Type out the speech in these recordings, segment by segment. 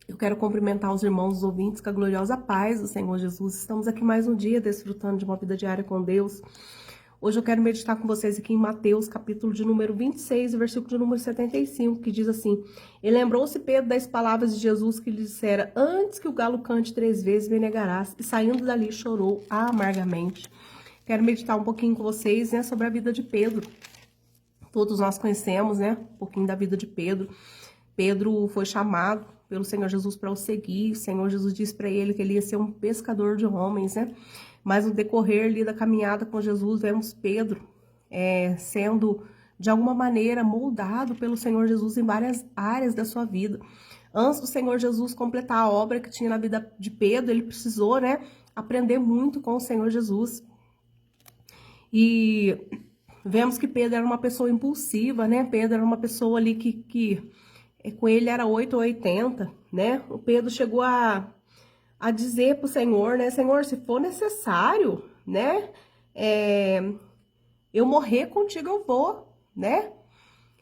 Eu quero cumprimentar os irmãos, os ouvintes, com a gloriosa paz do Senhor Jesus. Estamos aqui mais um dia desfrutando de uma vida diária com Deus. Hoje eu quero meditar com vocês aqui em Mateus, capítulo de número 26, versículo de número 75, que diz assim: E lembrou-se Pedro das palavras de Jesus que lhe dissera: Antes que o galo cante 3 vezes, me negarás. E saindo dali chorou amargamente. Quero meditar um pouquinho com vocês, né, sobre a vida de Pedro. Todos nós conhecemos, né, um pouquinho da vida de Pedro. Pedro foi chamado pelo Senhor Jesus para o seguir. O Senhor Jesus disse para ele que ele ia ser um pescador de homens, né? Mas no decorrer ali da caminhada com Jesus, vemos Pedro sendo, de alguma maneira, moldado pelo Senhor Jesus em várias áreas da sua vida. Antes do Senhor Jesus completar a obra que tinha na vida de Pedro, ele precisou, né, aprender muito com o Senhor Jesus. E vemos que Pedro era uma pessoa impulsiva, né? Pedro era uma pessoa ali que com ele era 8 ou 80, né? O Pedro chegou a dizer para o Senhor, né? Senhor, se for necessário, né? Eu morrer contigo eu vou, né?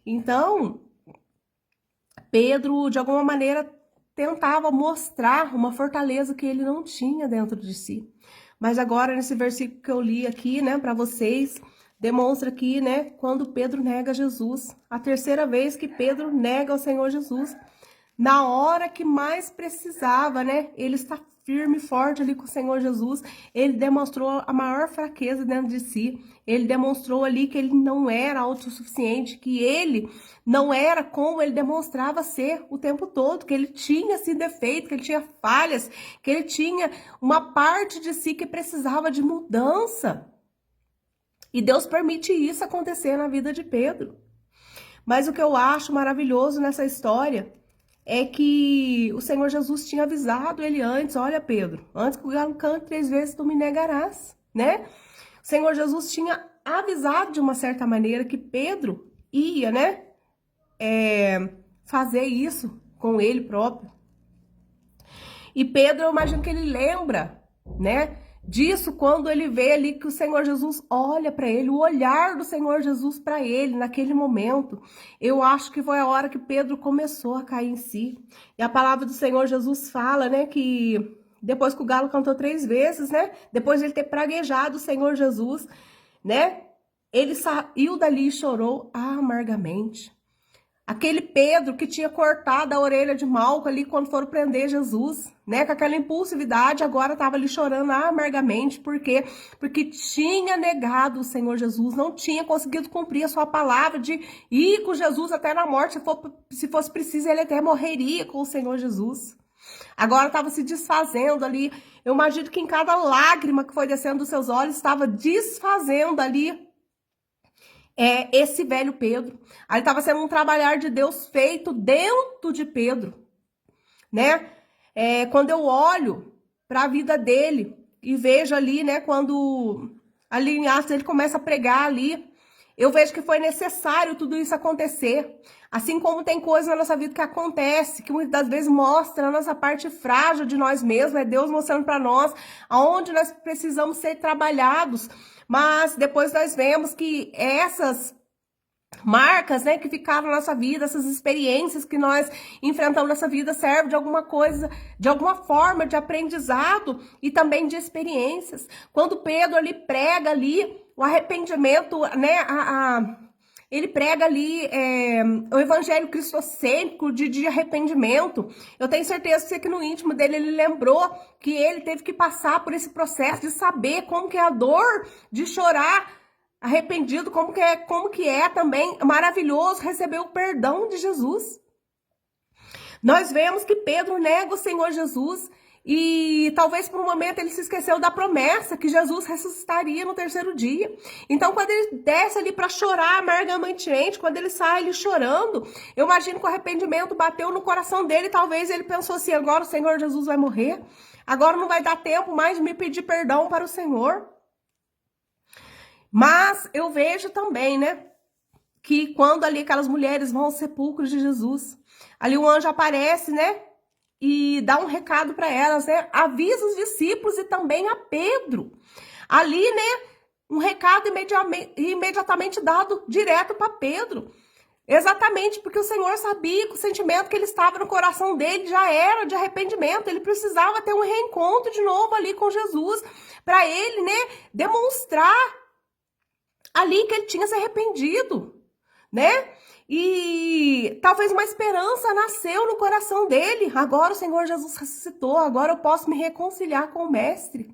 Então, Pedro, de alguma maneira, tentava mostrar uma fortaleza que ele não tinha dentro de si. Mas agora, nesse versículo que eu li aqui, né, para vocês, demonstra aqui, né, quando Pedro nega Jesus. A terceira vez que Pedro nega o Senhor Jesus. Na hora que mais precisava, né, ele está firme e forte ali com o Senhor Jesus. Ele demonstrou a maior fraqueza dentro de si. Ele demonstrou ali que ele não era autossuficiente, que ele não era como ele demonstrava ser o tempo todo, que ele tinha esse defeito, que ele tinha falhas, que ele tinha uma parte de si que precisava de mudança. E Deus permite isso acontecer na vida de Pedro. Mas o que eu acho maravilhoso nessa história é que o Senhor Jesus tinha avisado ele antes: olha, Pedro, antes que o galo cante 3 vezes, tu me negarás, né? O Senhor Jesus tinha avisado de uma certa maneira que Pedro ia, né, fazer isso com ele próprio. E Pedro, eu imagino que ele lembra, né, disso quando ele vê ali que o Senhor Jesus olha para ele, o olhar do Senhor Jesus para ele naquele momento. Eu acho que foi a hora que Pedro começou a cair em si. E a palavra do Senhor Jesus fala, né, que depois que o galo cantou 3 vezes, né, depois de ele ter praguejado o Senhor Jesus, né, ele saiu dali e chorou amargamente. Aquele Pedro que tinha cortado a orelha de Malco ali quando foram prender Jesus, né? Com aquela impulsividade, agora estava ali chorando amargamente. Por quê? Porque tinha negado o Senhor Jesus, não tinha conseguido cumprir a sua palavra de ir com Jesus até na morte. Se fosse preciso, ele até morreria com o Senhor Jesus. Agora estava se desfazendo ali. Eu imagino que em cada lágrima que foi descendo dos seus olhos, estava desfazendo ali esse velho Pedro. Aí estava sendo um trabalhar de Deus feito dentro de Pedro, né? Quando eu olho para a vida dele e vejo ali, né, quando ali em Atos ele começa a pregar ali, eu vejo que foi necessário tudo isso acontecer. Assim como tem coisas na nossa vida que acontece, que muitas das vezes mostra a nossa parte frágil de nós mesmos, é Deus mostrando para nós aonde nós precisamos ser trabalhados. Mas depois nós vemos que essas marcas, né, que ficaram na nossa vida, essas experiências que nós enfrentamos nessa vida servem de alguma coisa, de alguma forma de aprendizado e também de experiências. Quando Pedro ali prega ali o arrependimento, né, ele prega ali o evangelho cristocêntrico de arrependimento. Eu tenho certeza que no íntimo dele ele lembrou que ele teve que passar por esse processo de saber como que é a dor de chorar arrependido, como que é também maravilhoso receber o perdão de Jesus. Nós vemos que Pedro nega o Senhor Jesus e talvez por um momento ele se esqueceu da promessa que Jesus ressuscitaria no 3º dia. Então, quando ele desce ali para chorar amargamente, quando ele sai ali chorando, eu imagino que o arrependimento bateu no coração dele. Talvez ele pensou assim: agora o Senhor Jesus vai morrer, agora não vai dar tempo mais de me pedir perdão para o Senhor. Mas eu vejo também, né, que quando ali aquelas mulheres vão ao sepulcro de Jesus, ali o anjo aparece, né, e dá um recado para elas, né, avisa os discípulos e também a Pedro. Ali, né, um recado imediatamente dado direto para Pedro. Exatamente, porque o Senhor sabia que o sentimento que ele estava no coração dele já era de arrependimento. Ele precisava ter um reencontro de novo ali com Jesus, para ele, né, demonstrar ali que ele tinha se arrependido, né? E talvez uma esperança nasceu no coração dele. Agora o Senhor Jesus ressuscitou, agora eu posso me reconciliar com o Mestre,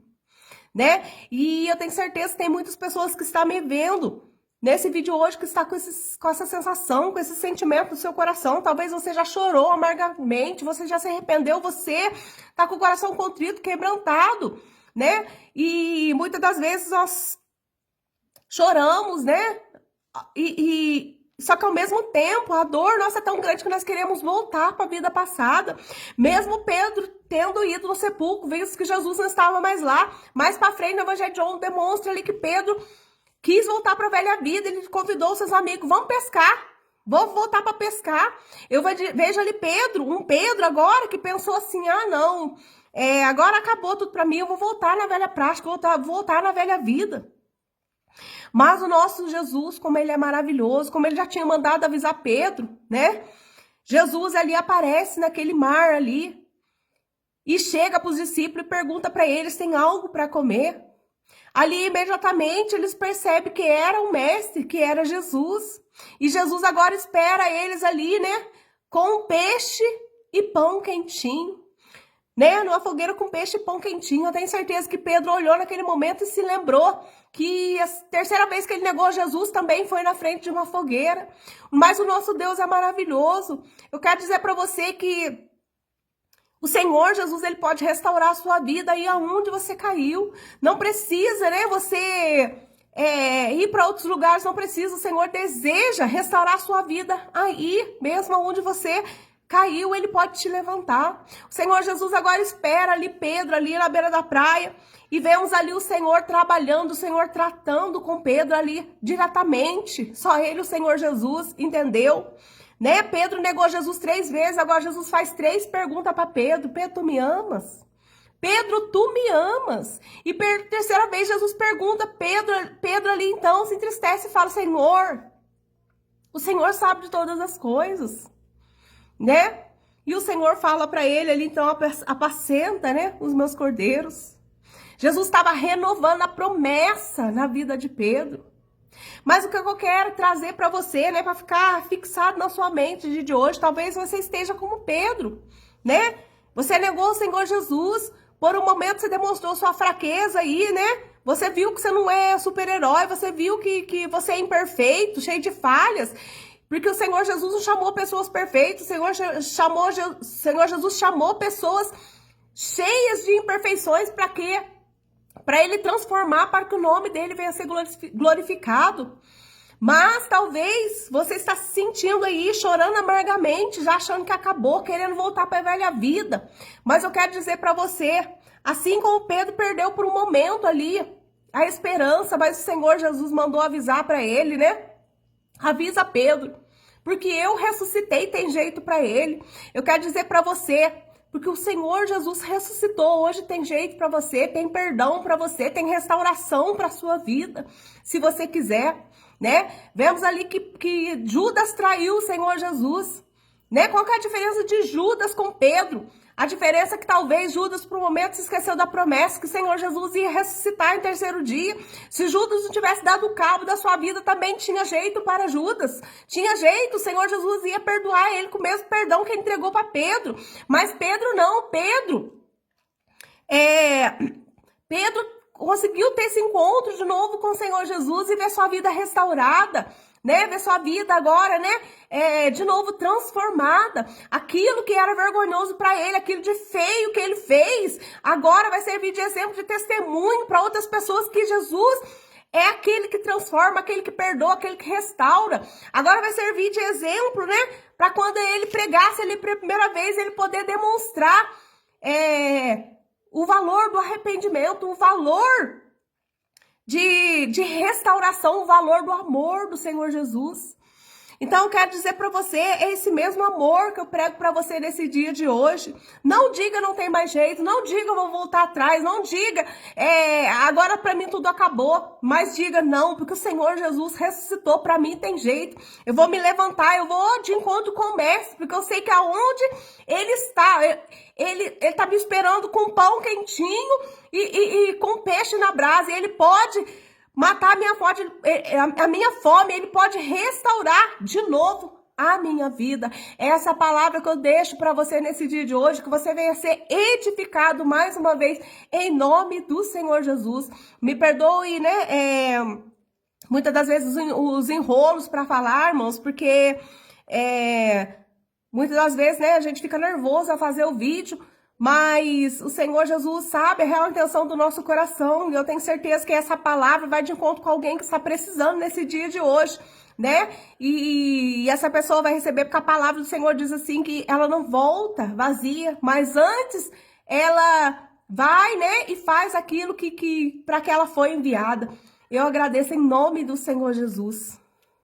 né? E eu tenho certeza que tem muitas pessoas que estão me vendo nesse vídeo hoje que está com essa sensação, com esse sentimento no seu coração. Talvez você já chorou amargamente, você já se arrependeu, você está com o coração contrito, quebrantado, né? E muitas das vezes nós choramos, né? Só que ao mesmo tempo, a dor nossa é tão grande que nós queremos voltar para a vida passada. Mesmo Pedro tendo ido no sepulcro, visto que Jesus não estava mais lá. Mais para frente, no Evangelho de João demonstra ali que Pedro quis voltar para a velha vida. Ele convidou seus amigos, vamos pescar. Vou voltar para pescar. Eu vejo ali um Pedro agora que pensou assim, ah não, agora acabou tudo para mim, eu vou voltar na velha prática, vou voltar na velha vida. Mas o nosso Jesus, como ele é maravilhoso, como ele já tinha mandado avisar Pedro, né? Jesus ali aparece naquele mar ali e chega para os discípulos e pergunta para eles, tem algo para comer? Ali imediatamente eles percebem que era o mestre, que era Jesus. E Jesus agora espera eles ali, né? Com peixe e pão quentinho. Né? Numa fogueira com peixe e pão quentinho. Eu tenho certeza que Pedro olhou naquele momento e se lembrou que a terceira vez que ele negou Jesus também foi na frente de uma fogueira. Mas o nosso Deus é maravilhoso. Eu quero dizer para você que o Senhor Jesus, ele pode restaurar a sua vida aí aonde você caiu. Não precisa, né, você ir para outros lugares, não precisa. O Senhor deseja restaurar a sua vida aí, mesmo onde você caiu, ele pode te levantar. O Senhor Jesus agora espera ali Pedro, ali na beira da praia, e vemos ali o Senhor trabalhando, o Senhor tratando com Pedro ali diretamente. Só ele, o Senhor Jesus, entendeu? Né? Pedro negou Jesus 3 vezes, agora Jesus faz 3 perguntas para Pedro. Pedro, tu me amas? Pedro, tu me amas? E terceira vez Jesus pergunta, Pedro ali então se entristece e fala, Senhor, o Senhor sabe de todas as coisas, né? E o Senhor fala para ele ali, então, apacenta, né, os meus cordeiros. Jesus estava renovando a promessa na vida de Pedro. Mas o que eu quero trazer para você, né, para ficar fixado na sua mente de hoje, talvez você esteja como Pedro, né? Você negou o Senhor Jesus, por um momento você demonstrou sua fraqueza aí, né? Você viu que você não é super-herói, você viu que você é imperfeito, cheio de falhas. Porque o Senhor Jesus não chamou pessoas perfeitas, o Senhor Jesus chamou pessoas cheias de imperfeições para quê? Para ele transformar, para que o nome dele venha a ser glorificado. Mas talvez você está se sentindo aí, chorando amargamente, já achando que acabou, querendo voltar para a velha vida. Mas eu quero dizer para você, assim como Pedro perdeu por um momento ali a esperança, mas o Senhor Jesus mandou avisar para ele, né? Avisa Pedro, porque eu ressuscitei, tem jeito para ele. Eu quero dizer para você, porque o Senhor Jesus ressuscitou, hoje tem jeito para você, tem perdão para você, tem restauração para sua vida, se você quiser, né? Vemos ali que Judas traiu o Senhor Jesus, né? Qual que é a diferença de Judas com Pedro? A diferença é que talvez Judas, por um momento, se esqueceu da promessa que o Senhor Jesus ia ressuscitar em terceiro dia. Se Judas não tivesse dado cabo da sua vida, também tinha jeito para Judas. Tinha jeito, o Senhor Jesus ia perdoar ele com o mesmo perdão que entregou para Pedro. Mas Pedro não, Pedro conseguiu ter esse encontro de novo com o Senhor Jesus e ver sua vida restaurada, né? Ver sua vida agora, né? De novo transformada. Aquilo que era vergonhoso para ele, aquilo de feio que ele fez, agora vai servir de exemplo, de testemunho para outras pessoas que Jesus é aquele que transforma, aquele que perdoa, aquele que restaura. Agora vai servir de exemplo, né? Para quando ele pregasse ali pela primeira vez, ele poder demonstrar o valor do arrependimento, o valor de restauração, o valor do amor do Senhor Jesus. Então, eu quero dizer para você, é esse mesmo amor que eu prego para você nesse dia de hoje. Não diga não tem mais jeito, não diga eu vou voltar atrás, não diga agora para mim tudo acabou, mas diga não, porque o Senhor Jesus ressuscitou, para mim tem jeito. Eu vou me levantar, eu vou de encontro com o mestre, porque eu sei que aonde ele está, ele está me esperando com pão quentinho e com peixe na brasa, e ele pode matar a minha fome, ele pode restaurar de novo a minha vida. Essa palavra que eu deixo para você nesse dia de hoje, que você venha ser edificado mais uma vez, em nome do Senhor Jesus. Me perdoe, né? Muitas das vezes os enrolos para falar, irmãos, porque muitas das vezes, né, a gente fica nervoso a fazer o vídeo, mas o Senhor Jesus sabe a real intenção do nosso coração, e eu tenho certeza que essa palavra vai de encontro com alguém que está precisando nesse dia de hoje, né? E essa pessoa vai receber, porque a palavra do Senhor diz assim, que ela não volta vazia, mas antes ela vai, né, e faz aquilo para que ela foi enviada. Eu agradeço em nome do Senhor Jesus.